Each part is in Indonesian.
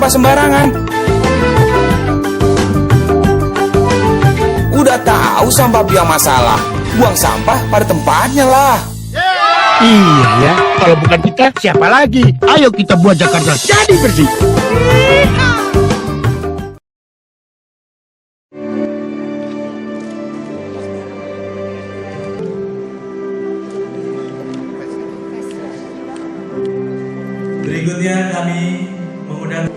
sampah sembarangan. Udah tahu sampah biang masalah, buang sampah pada tempatnya lah. Iya ya, kalau bukan kita siapa lagi? Ayo kita buat Jakarta jadi bersih. Berikutnya kami mengundang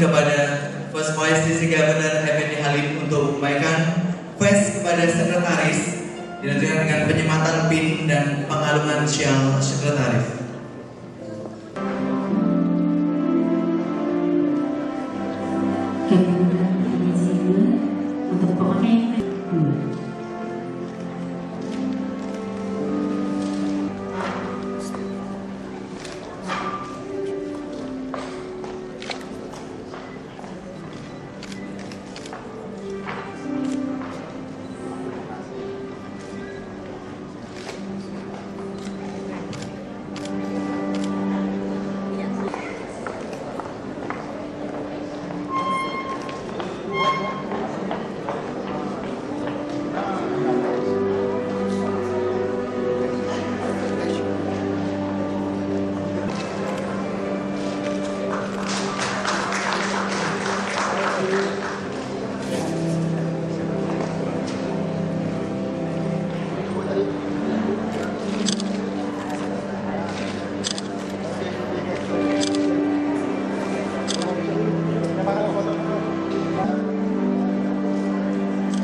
kepada First Vice District Governor Effendi Halim untuk memberikan vest kepada sekretaris dilanjutkan dengan penyematan PIN dan pengalungan syal sekretaris. Untuk pemakai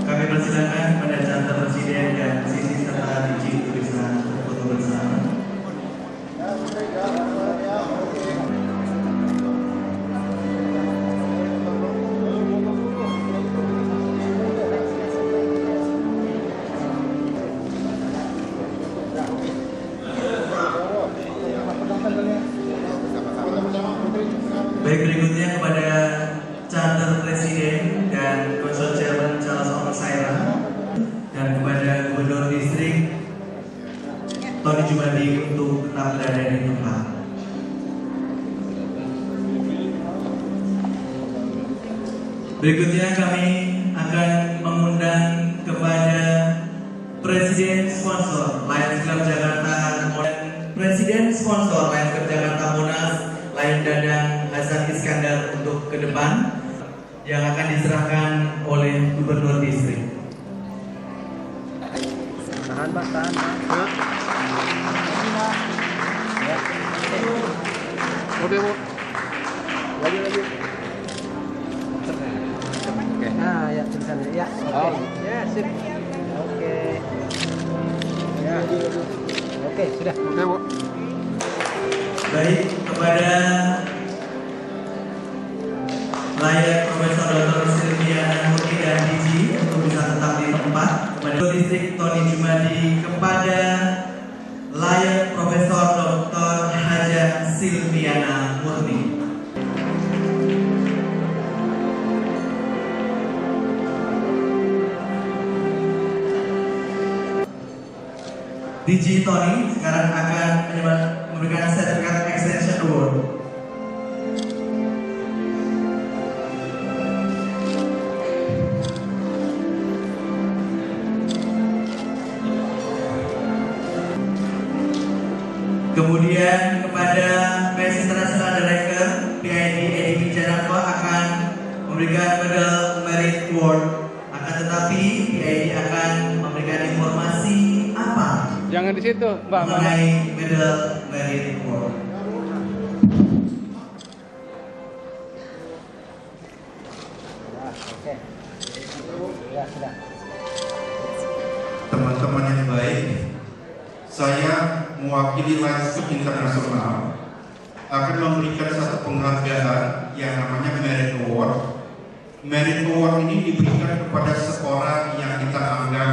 kami persilakan pada Chanter Presiden dan sisi serta Diji untuk bisa berfoto bersama. Baik, berikutnya kepada Chanter Presiden dan Council Chairman Charles Omosaira dan kepada Gubernur Distrik Tony Jumadi untuk tetap berada di tempat. Berikutnya kami akan mengundang kepada Presiden Sponsor Lions Club Jakarta dan Presiden Sponsor Lions Club Jakarta Monas Lion Dadang Hasan Iskandar untuk ke depan yang akan diserahkan oleh Gubernur Distrik. Tahan Pak, tahan. Oke, Bu. Lagi. Oke. Nah, ya tulisannya. Ya, oke. Ya, sip. Oke. Ya. Oke, sudah. Oke, Bu. Baik, kepada Layak Profesor Dr. Silviana Murni dan Diji untuk bisa tetap di tempat. Kepada Distrik Tony Jumadi, kepada Layak Profesor Dr. Haja Silviana Murni. Diji Tony sekarang akan memberikan sertifikat extension award. Kemudian kepada Vice International Director PID Edi Wijanarko akan memberikan medal Merit Award. Akan tetapi PID akan memberikan memberikan informasi apa Jangan di situ, Mbak. mengenai Medal Merit Award. Oke. Ya, sudah. Teman-teman yang baik, saya mewakili Lions Club Internasional akan memberikan satu penghargaan yang namanya Merit Award. Merit Award ini diberikan kepada seorang yang kita anggap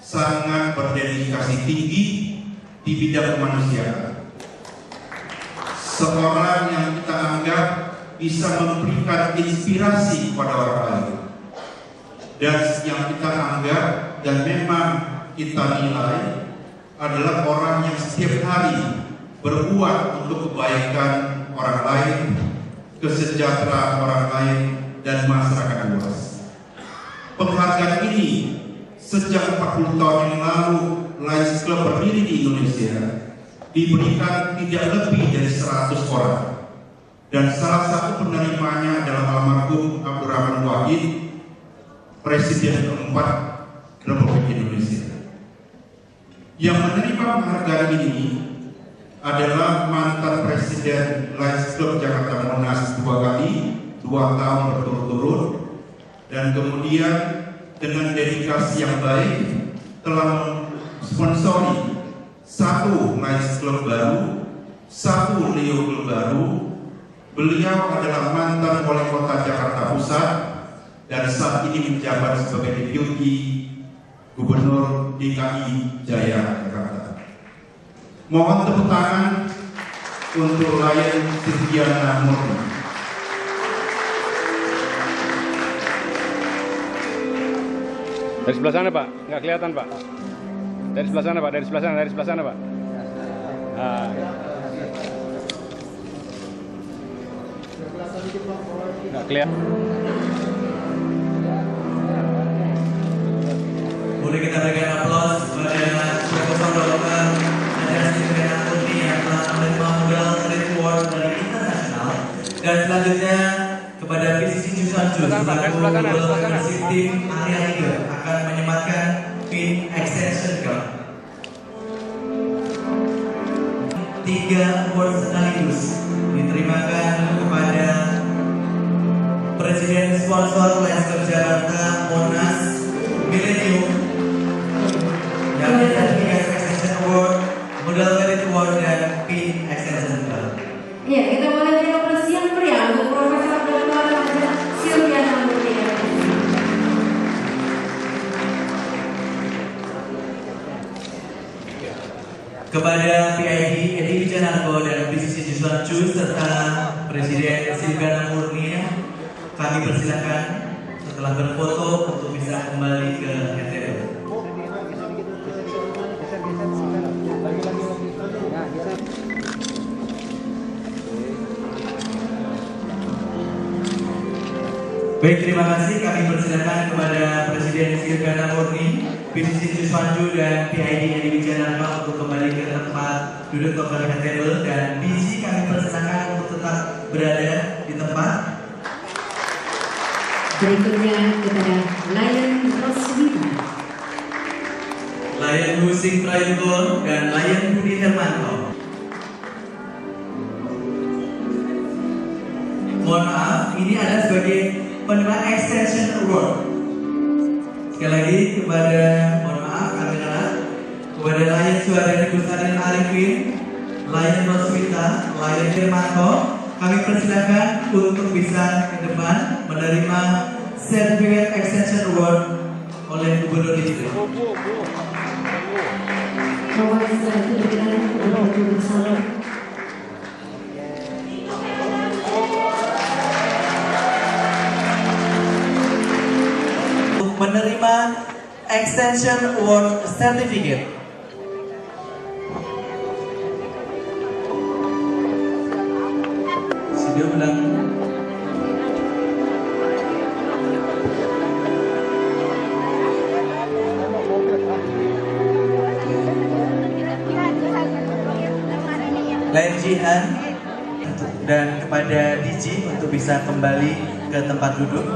sangat berdedikasi tinggi di bidang kemanusiaan. Seorang yang kita anggap bisa memberikan inspirasi kepada orang lain. Dan yang kita anggap dan memang kita nilai adalah orang yang setiap hari berbuat untuk kebaikan orang lain, kesejahteraan orang lain, dan masyarakat luas. Penghargaan ini sejak 40 tahun yang lalu Lions Club berdiri di Indonesia diberikan tidak lebih dari 100 orang. Dan salah satu penerimanya adalah almarhum Abdurrahman Wahid, Presiden keempat Republik Indonesia. Yang menerima penghargaan ini adalah mantan Presiden Lions Club Jakarta Monas 2 kali, 2 tahun berturut-turut, dan kemudian dengan dedikasi yang baik telah sponsori 1 Lions Club baru, 1 Leo Club baru. Beliau adalah mantan wali kota Jakarta Pusat dan saat ini menjabat sebagai Deputi Gubernur DKI Jaya Jakarta. Mohon tepuk tangan untuk Lion Silviana Murni. Dari sebelah sana, Pak. Nggak kelihatan, Pak. Dari sebelah sana, Pak. Dari sebelah sana, dari sebelah sana, Pak. Ah. Nggak kelihatan. Boleh kita berikan aplaus kepada Profesor Dr. Hajar Silviana Murni yang telah menerima Medal Merit Award dari internasional. Dan selanjutnya kepada PCC Jusan Jus selaku Global Leadership Team Area Leader akan menyematkan pin extension card. 3 award sekaligus diterimakan kepada Presiden Sponsor Lions Club Jakarta Monas Millennium yang menjadi Extension Award, Medal Merit Award, dan pin extension card. Ya, kita boleh beri aplaus yang meriah untuk Profesor Dr. Hajar Silviana Murni. Kepada PID Edi Wijanarko dan PCC Jusan Jus serta Presiden Silviana Murni, kami persilakan setelah berfoto untuk bisa kembali ke NTB. Baik, terima kasih. Kami persilakan kepada Presiden Silviana Murni, PCC Juswanju, dan PID Edi Wijanarko untuk kembali ke tempat duduk conference table, dan PG kami persilakan untuk tetap berada di tempat. Berikutnya kepada Lion Roswita, Lion Husing Prayuto, dan Lion Budi Hermanto. Mohon maaf, ini ada sebagai penerima Extension Award. Sekali lagi kepada, mohon maaf kamera, kepada Lion Suhadani Gustarin Arifin, Lion Roswita, Lion Hermanto, kami persilakan untuk bisa ke depan menerima Certificate Extension Award oleh Gubernur Distrik. bahwa setelah itu berjalan untuk bersama. Menerima Extension Award Certificate. Sudah ulang. Lion Jihan dan kepada DJ untuk bisa kembali ke tempat duduk.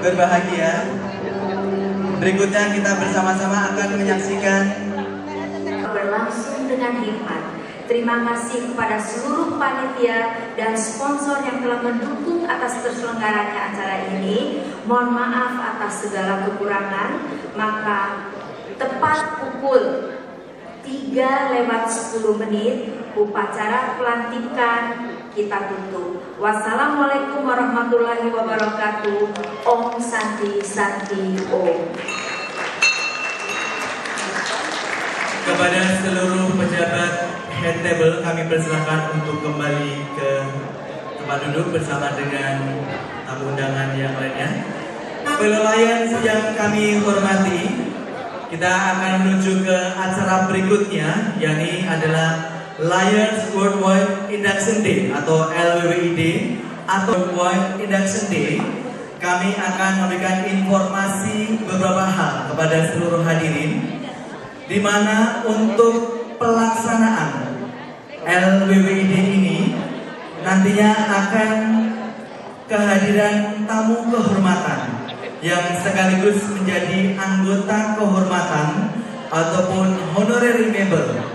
berbahagia. Berikutnya kita bersama-sama akan menyaksikan berlangsung dengan hikmat. Terima kasih kepada seluruh panitia dan sponsor yang telah mendukung atas terselenggaranya acara ini. Mohon maaf atas segala kekurangan. Maka tepat pukul 3:10 upacara pelantikan kita tutup. Wassalamualaikum warahmatullahi wabarakatuh. Om Santi Santi Om. kepada seluruh pejabat head table kami persilakan untuk kembali ke tempat duduk bersama dengan tamu undangan yang lainnya. Fellow Lions yang kami hormati, kita akan menuju ke acara berikutnya, yakni adalah Lions Worldwide Induction Day atau LWID atau Worldwide Induction Day. Kami akan memberikan informasi beberapa hal kepada seluruh hadirin, di mana untuk pelaksanaan LWID ini nantinya akan kehadiran tamu kehormatan yang sekaligus menjadi anggota kehormatan ataupun honorary member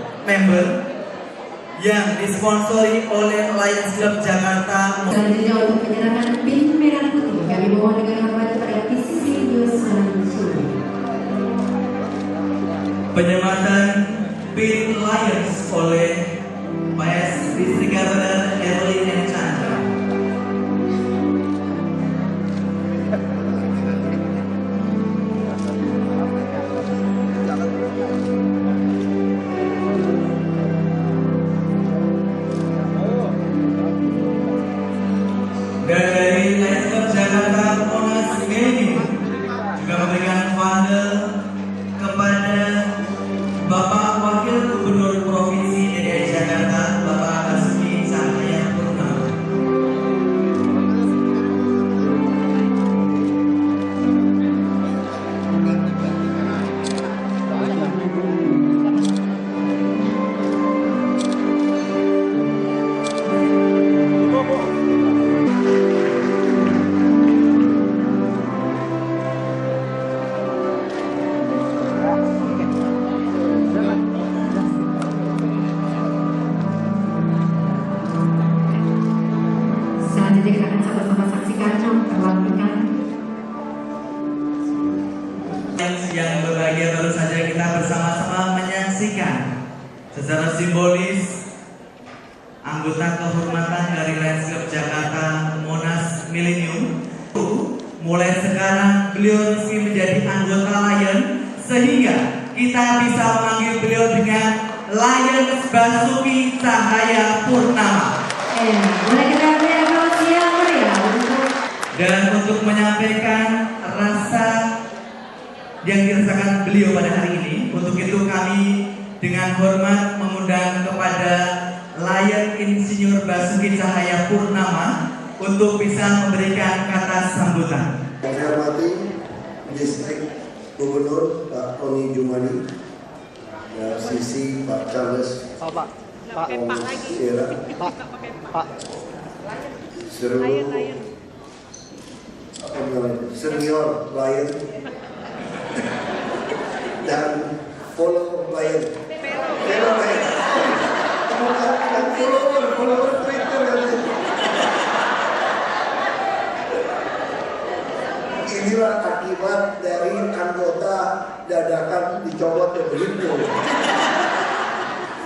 yang disponsori oleh Lions Club Jakarta. Selanjutnya untuk penyerahan pin merah putih kami mohon dengan hormat kepada PCC News Mansuri. Penyematan pin Lions oleh PS District Governor Erwin M. Chandra. Dari Lions Club Jakarta Monas Gaming juga memberikan file kepada Bapak Wakil Gubernur Provinsi DKI Jakarta, Bapak Basuki Cahayapurnama. Selanjutnya kita akan sama-sama saksikan pelantikan. Yang berbahagia, baru saja kita bersama-sama menyaksikan secara simbolis anggota kehormatan dari Lions Club Jakarta Monas Millennium. Mulai sekarang beliau resmi menjadi anggota Lion, sehingga kita bisa memanggil beliau dengan Lions Basuki Cahayapurnama. Boleh kita beri aplaus yang meriah untuk Dan untuk menyampaikan rasa yang dirasakan beliau pada hari ini, untuk itu kami dengan hormat mengundang kepada Lion Insinyur Basuki Cahayapurnama untuk bisa memberikan kata sambutan. Yang saya hormati Distrik Gubernur Pak Tony Jumani, Sisi Pak Charles, Pak Sierra, Pak seluruh senior Lion dan follow Lion, follower Twitter katanya. Inilah akibat dari anggota dadakan dicopot dan begitu.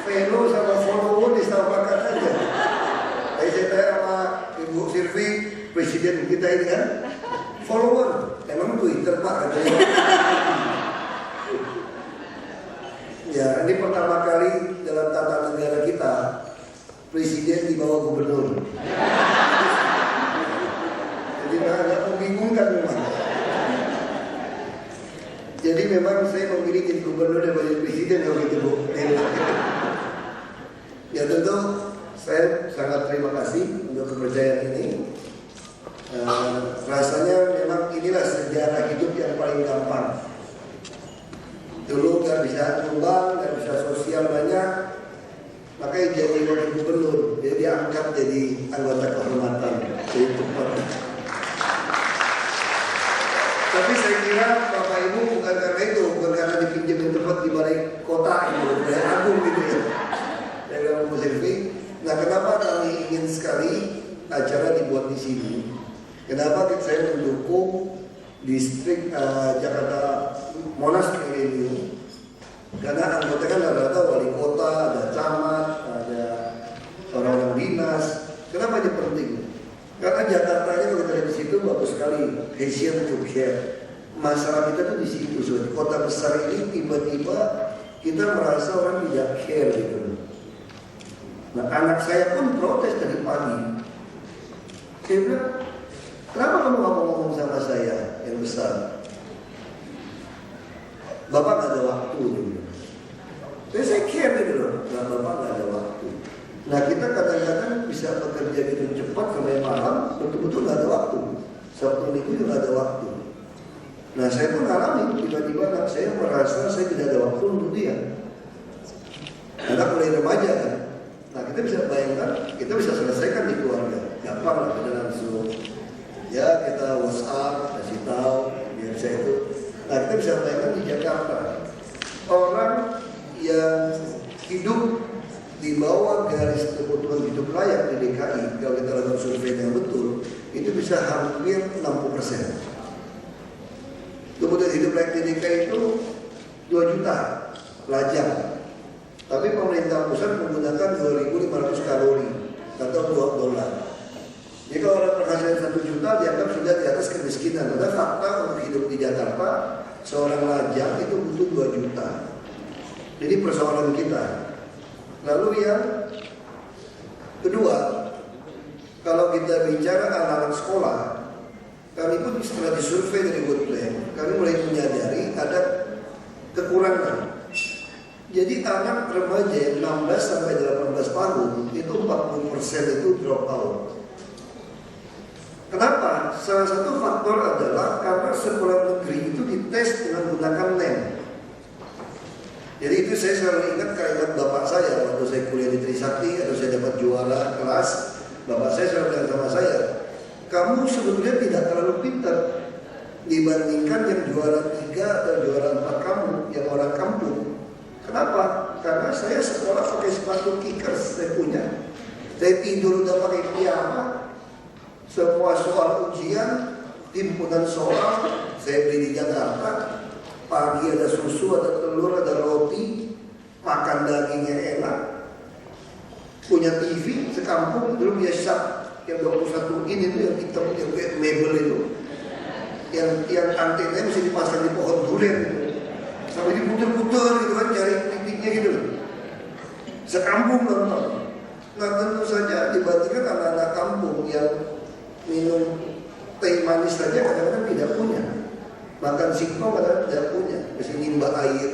Follow sama follower disamakan aja. Tadi saya tanya sama Ibu Sylvi, presiden kita ini kan, follower, emang Twitter Pak katanya. Ya, ini pertama kali dalam tata negara kita presiden di bawah gubernur. Jadi agak membingungkan memang. Jadi memang saya memilih jadi gubernur daripada presiden kalau gitu Bu. Ya tentu saya sangat terima kasih untuk kepercayaan ini. Rasanya memang inilah sejarah hidup yang paling gampang. Dulu nggak bisa nyumbang, nggak bisa sosial banyak, makanya jadi wakil gubernur, jadi diangkat jadi anggota kehormatan. Jadi cepat. sekali acara dibuat di sini. Kenapa saya mendukung distrik Jakarta Monas Milenium? Karena anggota kan ada wali kota, ada camat, ada orang-orang dinas. Kenapa ini penting? Karena Jakarta ini kalau kita lihat di situ bagus sekali, passion to care. Masalah kita tuh di situ. So, di kota besar ini tiba-tiba kita merasa orang tidak care gitu. Nah, anak saya pun protes tadi pagi. Saya bilang, kenapa kamu nggak mau ngomong sama saya yang besar? Bapak nggak ada waktu gitu. Jadi saya care gitu loh. Nah, bapak nggak ada waktu. Nah, kita kadang-kadang bisa bekerja gitu cepat sampai malam, betul-betul nggak ada waktu. Sabtu Minggu juga nggak ada waktu. Nah, saya pun alami tiba-tiba anak saya merasa saya tidak ada waktu untuk dia. Anak mulai remaja kan. Nah, kita bisa bayangkan, kita bisa selesaikan di keluarga. Gampang lah, kita langsung ya kita WhatsApp, kasih tahu, biar saya itu. Nah, kita bisa bayangkan di Jakarta orang yang hidup di bawah garis kebutuhan hidup layak di DKI, kalau kita lakukan survei yang betul, itu bisa hampir 60%. Kebutuhan hidup layak di DKI itu 2 juta pelajar. Tapi pemerintah pusat menggunakan 2.500 kalori atau $2. Jadi kalau orang penghasilan 1 juta dianggap sudah di atas kemiskinan. Ada fakta untuk hidup di Jakarta, seorang lajang itu butuh 2 juta. Jadi persoalan kita. Lalu yang kedua, kalau kita bicara anak-anak sekolah, kami pun setelah disurvei dari World Bank, kami mulai menyadari ada kekurangan. Jadi anak remaja yang 16 sampai 18 tahun itu 40% itu drop out. Kenapa? Salah satu faktor adalah karena sekolah negeri itu dites dengan menggunakan NEM. Jadi itu saya selalu ingat kalimat bapak saya waktu saya kuliah di Trisakti atau saya dapat juara kelas. Bapak saya selalu bilang sama saya, kamu sebetulnya tidak terlalu pintar dibandingkan yang juara 3 atau juara 4 kamu yang orang kampung. Kenapa? Karena saya sekolah pakai sepatu kickers, saya punya. Saya tidur udah pakai piyama. Semua soal ujian, himpunan soal, saya beli di Jakarta. Pagi ada susu, ada telur, ada roti, makan dagingnya enak. Punya TV sekampung, dulu biasa yang 21 ini tuh yang hitam, yang kayak mebel itu. Yang antenanya mesti dipasang di pohon durian gitu. Sampai diputer-puter gitu kan, cari titiknya gitu loh. Sekampung nonton. Nah tentu saja dibandingkan anak-anak kampung yang minum teh manis saja kadang-kadang tidak punya. Makan singkong kadang-kadang tidak punya. Mesti nimba air.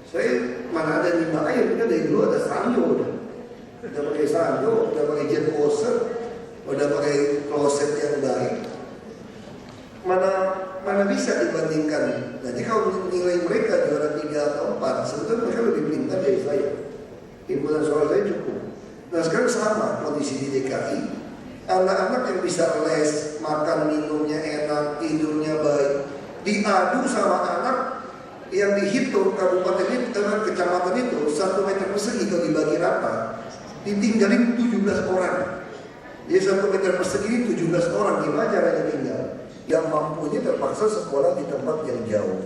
Saya mana ada nimba air, kita dari dulu ada sanyo udah pakai sanyo, udah pakai jet washer, udah pakai kloset yang baik. Mana bisa dibandingkan. Jadi kalau nilai mereka juara 3 atau 4, sebetulnya mereka lebih pintar dari saya. Himpunan soal saya cukup. Nah sekarang sama kondisi di DKI. Anak-anak yang bisa les, makan minumnya enak, tidurnya baik, diadu sama anak yang dihitung kabupaten itu, kecamatan itu 1 meter persegi kalau dibagi rata, ditinggalin 17 orang. Jadi 1 meter persegi 17 orang, gimana caranya tinggal? Yang mampunya terpaksa sekolah di tempat yang jauh.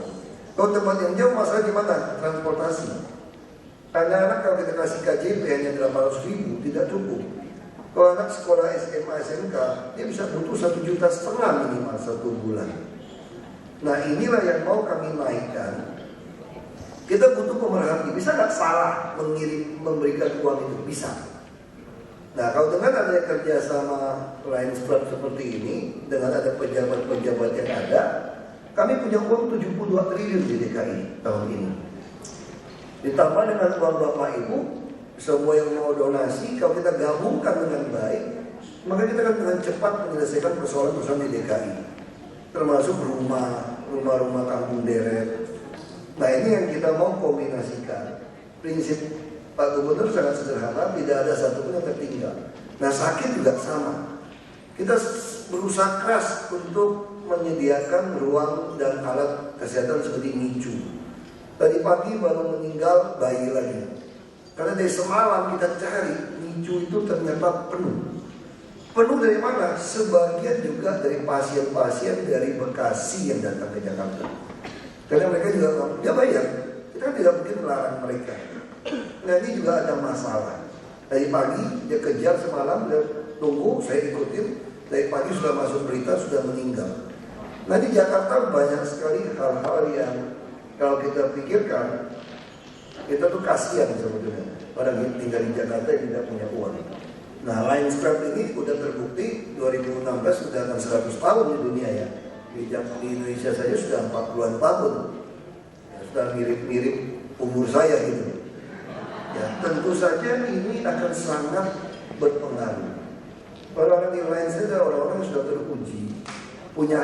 Kalau tempat yang jauh masalah gimana? Transportasi. Anak-anak kalau kita kasih KJP hanya 800.000 tidak cukup. Kalau anak sekolah SMA, SMK, dia bisa butuh 1,5 juta minimal 1 bulan. Nah inilah yang mau kami naikkan. Kita butuh pemerhati. Bisa nggak salah memberikan uang itu? Bisa. Nah kalau dengan adanya kerjasama Lions Club seperti ini, dengan ada pejabat-pejabat yang ada, kami punya uang 72 triliun di DKI tahun ini. Ditambah dengan uang Bapak Ibu, semua yang mau donasi, kalau kita gabungkan dengan baik, maka kita akan dengan cepat menyelesaikan persoalan-persoalan di DKI. Termasuk rumah-rumah kampung deret. Nah ini yang kita mau kombinasikan. Prinsip Pak Gubernur sangat sederhana, tidak ada satupun yang tertinggal. Nah sakit juga sama. Kita berusaha keras untuk menyediakan ruang dan alat kesehatan seperti NICU. Tadi pagi baru meninggal bayi lagi. Karena dari semalam kita cari NICU itu ternyata penuh. Penuh dari mana? Sebagian juga dari pasien-pasien dari Bekasi yang datang ke Jakarta. Karena mereka juga dia bayar. Kita kan tidak mungkin melarang mereka. Nah ini juga ada masalah. Dari pagi dia kejar semalam, dia tunggu, saya ikutin. Dari pagi sudah masuk berita, sudah meninggal. Nah di Jakarta banyak sekali hal-hal yang kalau kita pikirkan, kita tuh kasihan sebetulnya. Orang tinggal di Jakarta yang tidak punya uang. Nah Lions Club ini udah terbukti 2016 sudah akan 100 tahun di dunia ya. Di Indonesia saja sudah 40-an tahun. Ya, sudah mirip-mirip umur saya gitu. Ya, tentu saja ini akan sangat berpengaruh. Orang-orang di Lions itu adalah orang-orang yang sudah teruji, punya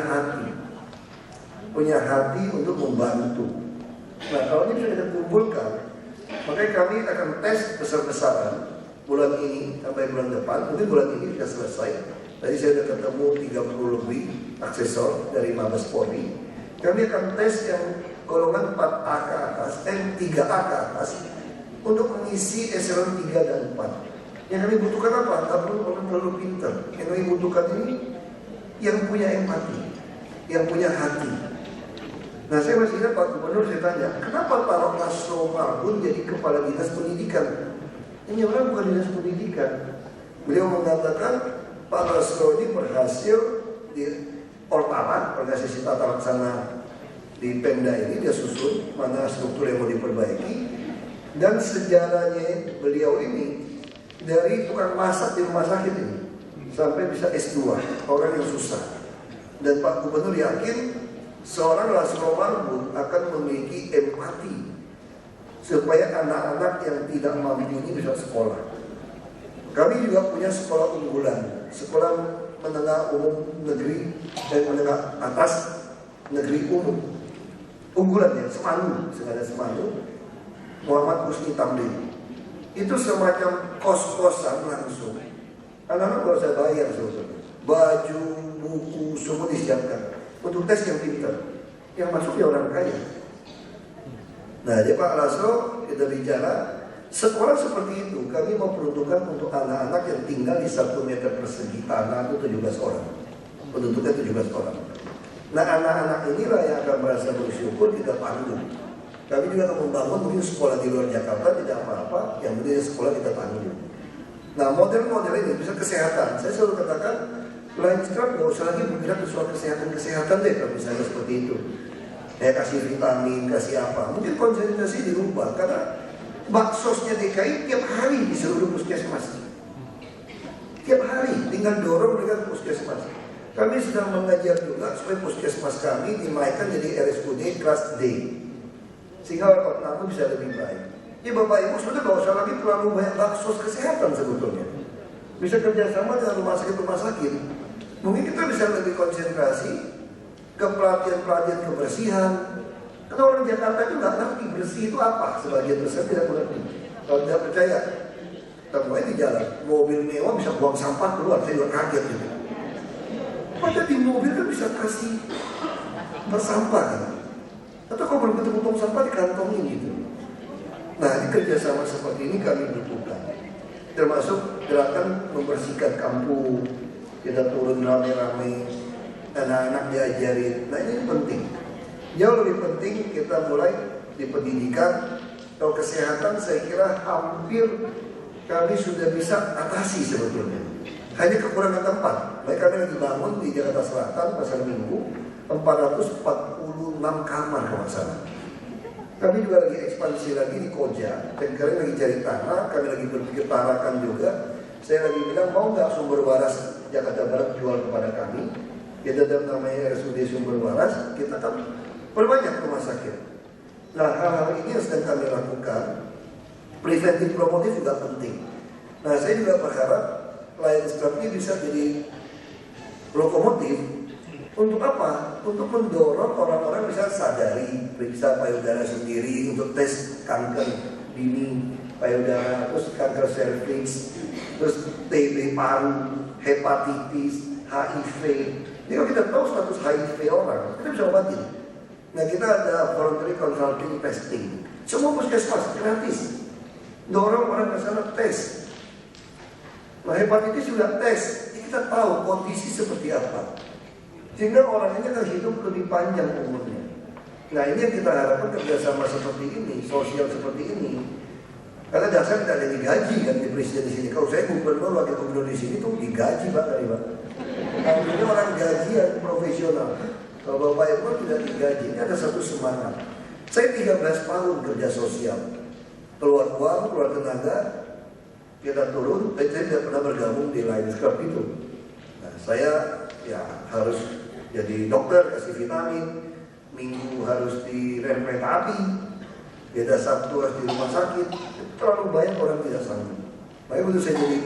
hati untuk membantu. Nah kalau ini bisa kita kumpulkan, makanya kami akan tes besar-besaran bulan ini sampai bulan depan. Mungkin bulan ini sudah selesai. Tadi saya sudah ketemu 30 lebih aksesor dari Mabes Polri. Kami akan tes yang golongan 4A ke atas, 3A ke atas untuk mengisi eselon 3 dan 4. Yang kami butuhkan apa? Tak perlu orang terlalu pintar. Yang kami butuhkan ini yang punya empati, yang punya hati. Nah saya masih ingat Pak Gubernur, saya tanya, kenapa Pak Laslo Marbun jadi Kepala Dinas Pendidikan? Ini orang bukan Dinas Pendidikan. Beliau mengatakan Pak Laslo ini berhasil di Ortama, organisasi tata laksana di Pemda ini, dia susun mana struktur yang mau diperbaiki. Dan sejarahnya beliau ini dari tukang masak di rumah sakit ini sampai bisa S2, orang yang susah. Dan Pak Gubernur yakin seorang Laslo Marbun akan memiliki empati supaya anak-anak yang tidak mampu ini bisa sekolah. Kami juga punya sekolah unggulan, sekolah menengah umum negeri dan menengah atas negeri umum. Unggulan ya, Semanu, sengaja Semanu, Muhammad Husni Tamrin. Itu semacam kos-kosan langsung. Anak-anak kalau saya bayar sebetulnya, baju, buku, semua disiapkan untuk tes yang pintar. Yang masuk ya orang kaya. Nah, jadi Pak Laslo kita bicara sekolah seperti itu. Kami mau peruntukkan untuk anak-anak yang tinggal di 1 meter persegi tanah itu 17 orang. Penduduknya 17 orang. Nah, anak-anak inilah yang akan merasa bersyukur kita tanggung. Kami juga akan membangun mungkin sekolah di luar Jakarta tidak apa-apa, yang penting sekolah kita tanggung. Nah, model-model ini bisa kesehatan. Saya selalu katakan Lions Club nggak usah lagi bergerak ke soal kesehatan deh kalau misalnya seperti itu. Ya kasih vitamin, kasih apa. Mungkin konsentrasi dirubah karena baksosnya DKI tiap hari di seluruh puskesmas. Tiap hari tinggal dorong mereka ke puskesmas. Kami sedang mengajar juga supaya puskesmas kami dinaikkan jadi RSUD kelas D. Sehingga orang bisa lebih baik. Ini Bapak Ibu sudah nggak usah lagi terlalu banyak baksos kesehatan sebetulnya. Bisa kerjasama dengan rumah sakit. Mungkin kita bisa lebih konsentrasi ke pelatihan kebersihan. Karena orang Jakarta itu nggak ngerti bersih itu apa. Sebagian besar tidak mengerti. Kalau tidak percaya, temuin di jalan mobil mewah bisa buang sampah keluar. Saya juga kaget gitu. Padahal di mobil kan bisa kasih bersampah kan? Atau kalau belum ketemu tong sampah dikantongin gitu. Nah, di kerjasama seperti ini kami butuhkan. Termasuk gerakan membersihkan kampung. Kita turun rame-rame, anak-anak diajarin. Nah ini penting. Jauh lebih penting kita mulai di pendidikan. Kalau kesehatan saya kira hampir kami sudah bisa atasi sebetulnya. Hanya kekurangan tempat. Mereka kami lagi bangun di Jakarta Selatan Pasar Minggu 446 kamar kalau salah. Kami juga lagi ekspansi lagi di Koja. Dan kami lagi cari tanah. Kami lagi berpikir Tarakan juga. Saya lagi bilang mau nggak sumber waras Jakarta Barat jual kepada kami. Kita ada namanya RSUD sumber waras. Kita akan perbanyak rumah sakit. Nah hal-hal ini yang sedang kami lakukan. Preventif promotif juga penting. Nah saya juga berharap Lions Club ini bisa jadi lokomotif. Untuk apa? Untuk mendorong orang-orang bisa sadari periksa payudara sendiri untuk tes kanker dini payudara, terus kanker serviks, terus TB paru, hepatitis, HIV. Jadi kalau kita tahu status HIV orang, kita bisa obatin. Nah kita ada voluntary consulting testing. Semua puskesmas gratis. Dorong orang ke sana tes. Nah hepatitis juga tes. Kita kita tahu kondisi seperti apa. Sehingga orang ini akan hidup lebih panjang umurnya. Nah ini yang kita harapkan kerjasama seperti ini, sosial seperti ini. Karena dasar tidak ada digaji kan di presiden di sini. Kalau saya gubernur, wakil gubernur di sini tuh digaji Pak kali Pak. Kalau ini orang gajian profesional. Kalau Bapak Ibu tidak digaji, ini ada satu semangat. Saya 13 tahun kerja sosial, keluar uang, keluar tenaga, kita turun. Saya tidak pernah bergabung di Lions Club itu. Nah, saya ya harus jadi dokter, kasih vitamin. Minggu harus di rem kereta api, beda Sabtu harus di rumah sakit. Terlalu banyak orang tidak sanggup. Makanya waktu saya jadi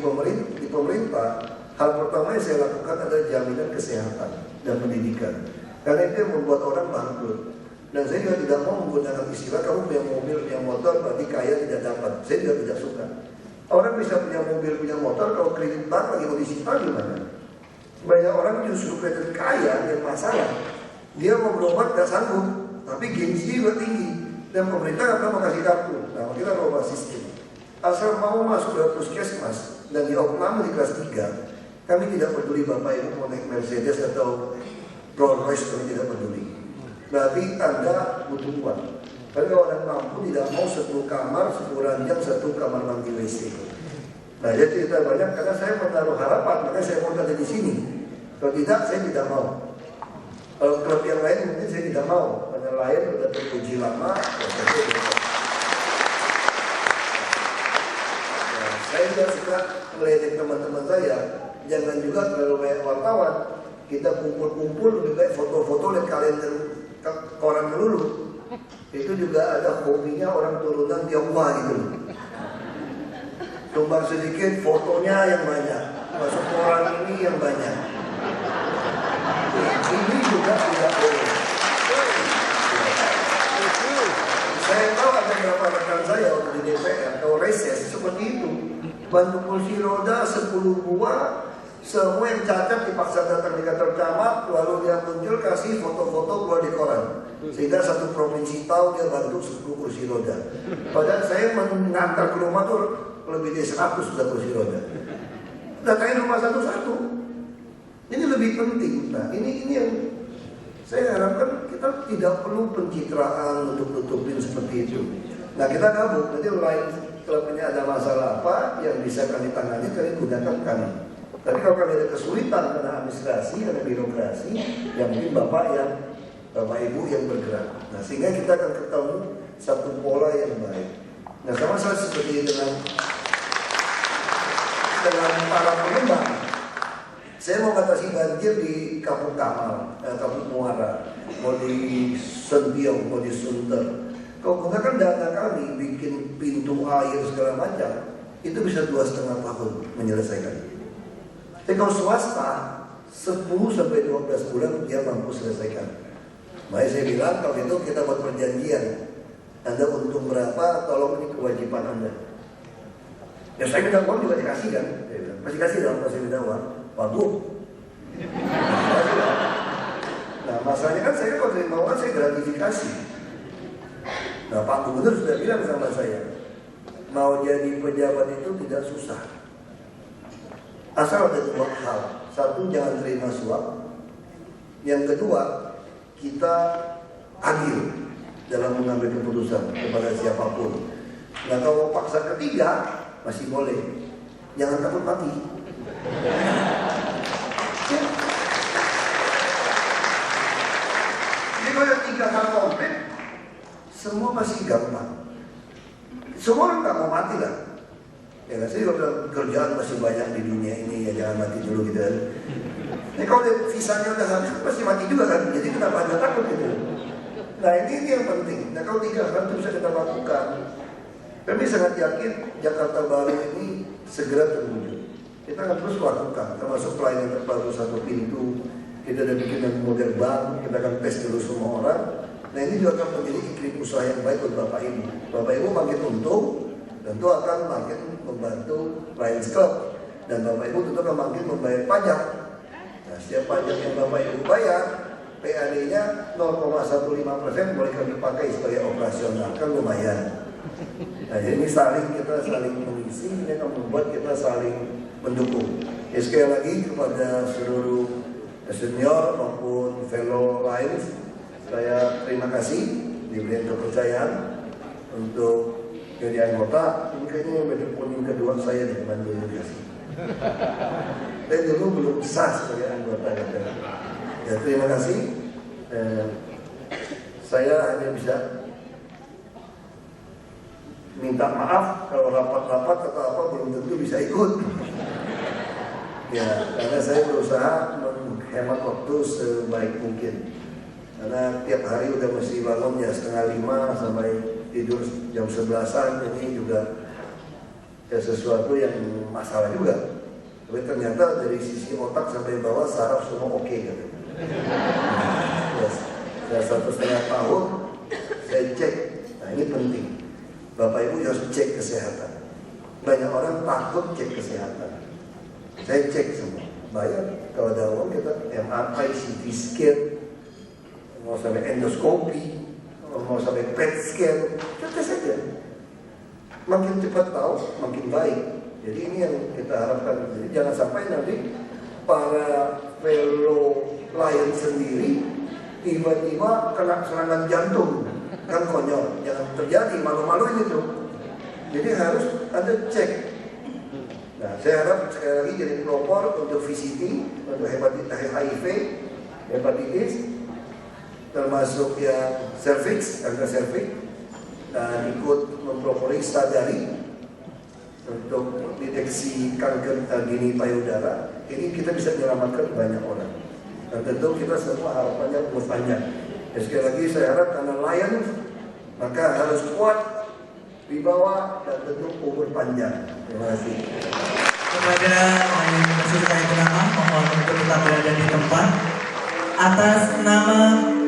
di pemerintah, hal pertama yang saya lakukan adalah jaminan kesehatan dan pendidikan. Karena itu yang membuat orang bangkrut. Dan saya juga tidak mau menggunakan istilah kamu punya mobil, punya motor, berarti kaya tidak dapat. Saya juga tidak suka. Orang bisa punya mobil, punya motor, kalau kredit bank lagi mau disita gimana? Banyak orang justru kredit kaya yang masalah. Dia mau berobat gak sanggup, tapi gengsi juga tinggi. Dan pemerintah akan mau kasih kartu. Nah, kita rubah sistem. Asal mau masuk ke puskesmas dan di opname di kelas 3, kami tidak peduli Bapak Ibu mau naik Mercedes atau Rolls Royce, kami tidak peduli. Berarti Anda butuh uang. Tapi kalau orang mampu tidak mau 1 kamar, 1 ranjang, 1 kamar mandi WC. Nah, jadi cerita banyak karena saya menaruh harapan, makanya saya mau ada di sini. Kalau tidak, saya tidak mau. Kalau klub yang lain mungkin saya tidak mau, karena lain sudah terpuji lama. Saya juga suka meledek teman-teman saya, jangan juga terlalu banyak wartawan. Kita kumpul-kumpul lebih baik foto-foto lihat kalender koran dulu. Itu juga ada hobinya orang turunan Tionghoa gitu. Tumbang sedikit, fotonya yang banyak, masuk koran ini yang banyak. Ini juga tidak boleh. Saya tahu ada beberapa rekan saya waktu di DPR, kalau reses seperti itu, bantu kursi roda 10 buah, semua yang cacat dipaksa datang di kantor camat, lalu dia muncul kasih foto-foto keluar di koran, sehingga satu provinsi tahu dia bantu 10 kursi roda. Padahal saya mengantar ke rumah tuh lebih dari 100 sudah kursi roda. Datangin rumah satu-satu. Ini lebih penting. Nah, ini yang saya harapkan kita tidak perlu pencitraan untuk tutupin seperti itu. Nah, kita gabung. Nanti lain kalau ada masalah apa yang bisa kami tangani, kami gunakan kami. Tapi kalau kami ada kesulitan karena administrasi, karena birokrasi, yang mungkin Bapak Ibu yang bergerak. Nah, sehingga kita akan ketemu satu pola yang baik. Nah, sama seperti dengan para pengembang. Saya mau batasi banjir di Kampung Kamal, Kampung Muara, mau di Sentiong, mau di Sunter. Kalau gunakan dana kami bikin pintu air segala macam, itu bisa 2,5 tahun menyelesaikan. Tapi kalau swasta 10-12 bulan dia mampu selesaikan. Makanya saya bilang kalau itu kita buat perjanjian. Anda untung berapa, tolong ini kewajiban Anda. Ya saya minta uang juga dikasih kan, pasti kasih dong kalau saya minta uang. Waduh. Nah masalahnya kan saya kalau terima uang saya gratifikasi. Nah Pak Gubernur sudah bilang sama saya, mau jadi pejabat itu tidak susah. Asal ada 2 hal. Satu, jangan terima suap. Yang kedua, kita adil dalam mengambil keputusan kepada siapapun. Nah kalau paksa ketiga masih boleh. Jangan takut mati. Jadi kalau ada 3 hal komplit, semua masih gampang. Semua orang tak mau mati lah. Ya kan, saya bilang kerjaan masih banyak di dunia ini, ya jangan mati dulu gitu kan. Nah kalau visanya udah habis, pasti mati juga kan. Jadi kenapa Anda takut gitu? Nah ini yang penting. Nah kalau 3 hal itu bisa kita lakukan, kami sangat yakin Jakarta Baru ini segera terwujud. Kita akan terus lakukan, termasuk pelayanan terbaru 1 pintu. Kita udah bikin yang model bank, kita akan tes dulu semua orang. Nah ini juga akan menjadi iklim usaha yang baik buat Bapak Ibu. Bapak Ibu makin untung, tentu akan makin membantu Lions Club. Dan Bapak Ibu tentu akan makin membayar pajak. Nah setiap pajak yang Bapak Ibu bayar, PAD-nya 0,15% boleh kami pakai sebagai operasional, kan lumayan. Nah jadi ini kita saling mengisi, ini akan membuat kita saling mendukung. Ya, sekali lagi kepada seluruh senior maupun fellow lain, saya terima kasih diberikan kepercayaan untuk jadi anggota. Ini kayaknya poin kedua saya di Bandung Edukasi. Saya dulu belum sah sebagai anggota DPR. Ya, terima kasih. Saya hanya bisa minta maaf kalau rapat-rapat atau apa belum tentu bisa ikut. Ya, karena saya berusaha menghemat waktu sebaik mungkin. Karena tiap hari udah mesti bangun ya 4:30 sampai tidur jam 11-an, ini juga ya sesuatu yang masalah juga. Tapi ternyata dari sisi otak sampai bawah saraf semua oke gitu. Ya, 1,5 tahun saya cek. Nah, ini penting. Bapak Ibu harus cek kesehatan. Banyak orang takut cek kesehatan. Saya cek semua, bayar. Kalau ada uang kita MRI, CT scan, mau sampai endoskopi, mau sampai PET scan, kita saja. Makin cepat tahu, makin baik. Jadi ini yang kita harapkan. Jadi jangan sampai nanti para fellow klien sendiri tiba-tiba kena serangan jantung, kan konyol. Jangan terjadi, malu-maluin itu. Jadi harus ada cek. Nah, saya harap sekali lagi jadi pelopor untuk VCT, untuk hepatitis HIV, hepatitis, termasuk yang cervix, kanker cervix, dan ikut mempelopori Stadari untuk deteksi kanker dini payudara. Ini kita bisa menyelamatkan banyak orang. Dan tentu kita semua harapannya umur panjang. Ya, sekali lagi saya harap karena Lion maka harus kuat di bawah dan tentu umur panjang. Terima kasih. Kepada Lion Basuki Cahayapurnama, mohon untuk tetap berada di tempat. Atas nama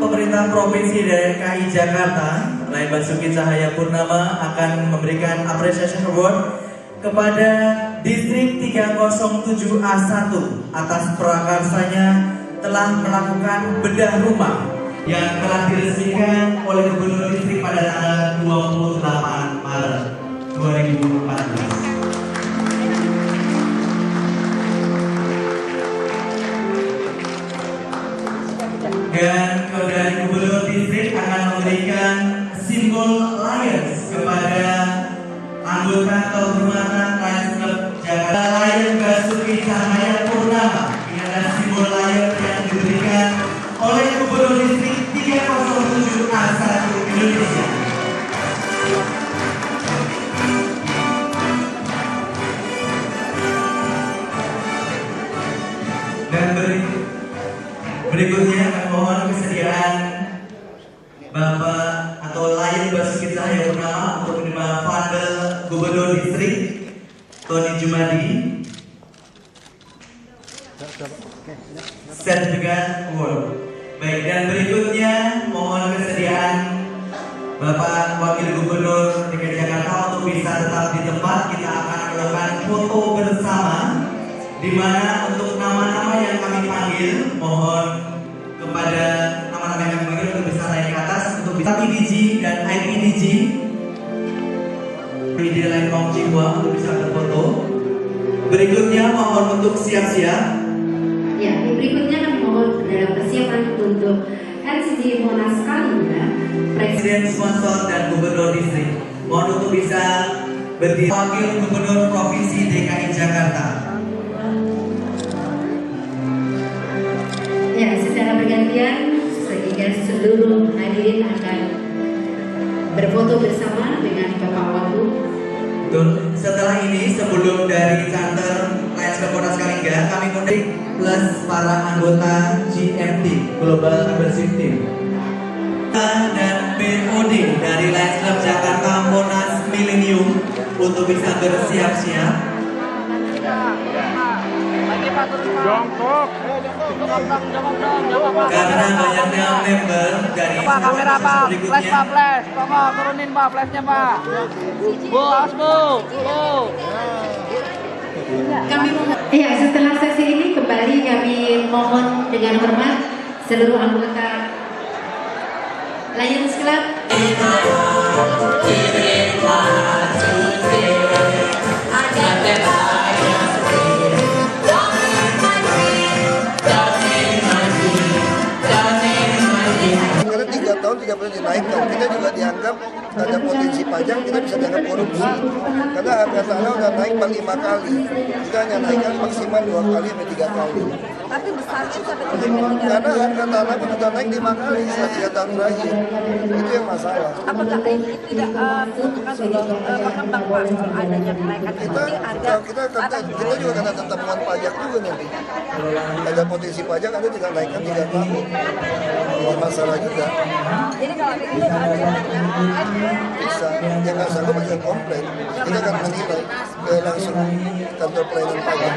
pemerintah Provinsi DKI Jakarta, Lion Basuki Cahayapurnama akan memberikan appreciation award kepada Distrik 307A1 atas prakarsanya telah melakukan bedah rumah yang telah diresmikan oleh Gubernur Distrik pada tanggal 28 Maret 2014. Dan dari Gubernur Distrik akan memberikan simbol Lions kepada anggota kehormatan Lions Club Jakarta, Lion Basuki Cahayapurnama. Ini adalah simbol Lion yang diberikan oleh Gubernur Distrik 307A1 Indonesia. Dan berikutnya kami mohon kesediaan Bapak atau Lion Basuki Cahayapurnama untuk menerima Vandal Gubernur Distrik Tony Jumadi, sertifikat award. Baik, dan berikutnya mohon kesediaan Bapak Wakil Gubernur DKI Jakarta untuk bisa tetap di tempat. Kita akan melakukan foto bersama, di mana untuk nama-nama yang kami panggil, mohon kepada nama-nama yang kami panggil untuk bisa naik ke atas untuk bisa IPDG dan IPDG di lain Om Cihua untuk bisa berfoto. Berikutnya mohon untuk siap-siap. Ya, berikutnya kami mohon dalam persiapan untuk LCD Monas Kalingga, Presiden, sponsor, dan Gubernur Distrik. Mohon untuk bisa berdiri. Wakil Gubernur Provinsi DKI Jakarta. ya secara bergantian sehingga seluruh hadirin akan berfoto bersama dengan Bapak Wagub. Betul. Setelah ini, sebelum dari Charter Lions Club Monas Kalingga, kami undang plus para anggota GMT Global Membership Team dan BOD dari Lions Club Jakarta Monas Millennium untuk bisa bersiap-siap. Jongkok. Karena banyaknya member dari Pak, kamera Pak, flash Pak, flash. Tolong turunin Pak, flashnya Pak. Bu, awas Bu. Ya, setelah sesi ini kembali kami mohon dengan hormat seluruh anggota Lions Club. harga tanah udah naik 5 kali. Kita hanya naikkan maksimal 2 kali sampai 3 kali. Tapi besarnya sampai 3 Karena harga tanah pun udah naik 5 kali setelah 3 tahun terakhir. Itu yang masalah. Apakah ini tidak menentukan pengembang Pak soal adanya kenaikan seperti harga? Kita juga kena temuan pajak juga nanti. Ada potensi pajak Anda tidak naikkan 3 tahun. Ini masalah juga. Jadi kalau begitu ada yang Bisa. Yang nggak sanggup yang komplain. Kita akan menilai ke langsung kantor pelayanan pajak.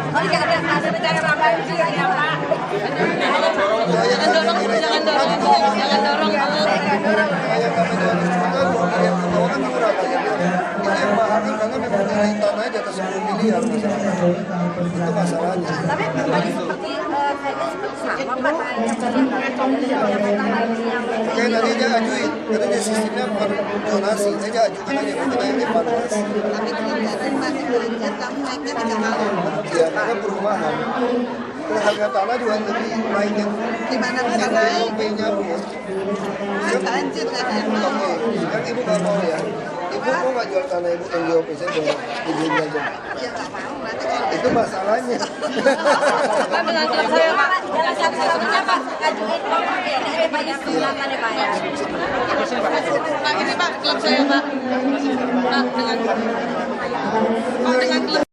Oh iya, ada bicara ramai juga ya Pak. Jangan dorong. Yang kami ke bawah kan berapa ya? Itu yang mahal kan karena memang nilai tanah di atas 10 miliar masyarakat. Itu masalahnya. Tapi kembali seperti sama Pak yang Kayak tadi dia ajuin, karena dia sistemnya bukan donasi, dia ajukan aja bukan yang evaluasi. Tapi kelihatan masih belajar, kamu naiknya 3 kali. Ya, karena perumahan. Terus harga tanah juga lebih naiknya. Gimana bisa naik? LP-nya pun. Anjir katanya. Oke, yang ibu nggak mau ya. Ibu mau nggak jual tanah ibu yang di OP saya jual ibu aja. Ya nggak mau, nanti kalau Itu masalahnya. Pak dengan klub saya Pak, jalan satu-satunya Pak, ajuin ini banyak tuntutan ya Pak ya. Pak ini Pak, klub saya Pak. Pak dengan klub.